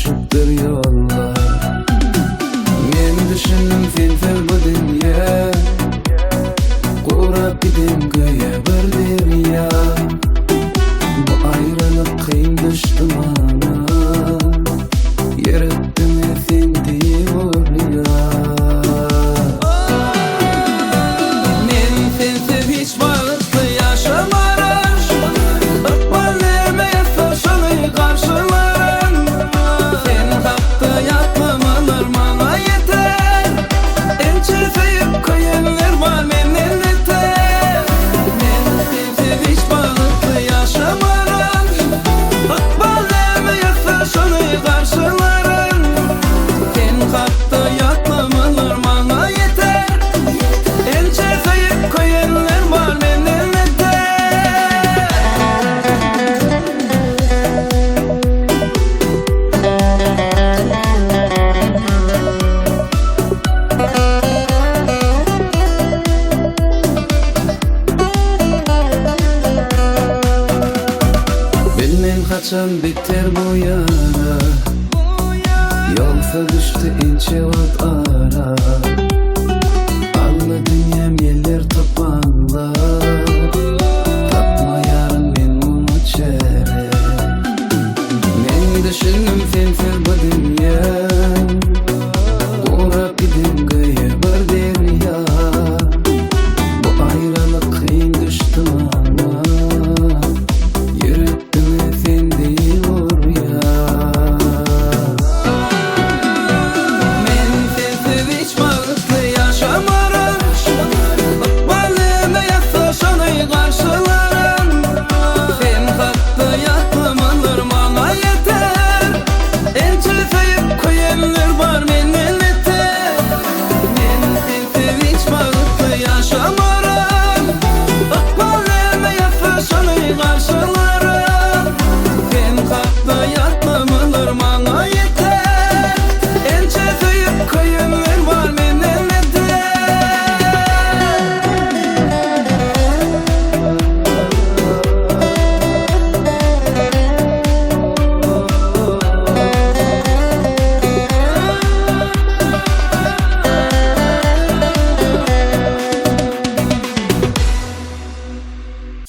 düşüptür yollar. Men düşündüm sen bu dünya, kurab gidim göğe bir derya. Bu ayrılık kıyım düştü bana, yaratdım sen diyor ya. Men sensiz hiç vakti yaşamarım, ıkbal vermeyse şunu karşılarım. Sen hakkı yapmamalar bana yeter, elçi sevip kıyınlar var menden yeter. Men sensiz hiç vakti yaşamarım, ıkbal vermeyse şunu karşılarım. Sen hakkı yapmamalar bana yeter, elçi sevip kıyınlar var menden yeter. Bilmem kaçan biter bu yara, yolsa düştü ince ot ara. Alla dünyam yeller topanlar, tapma yarın men bunu çere. Men düşündüm sensiz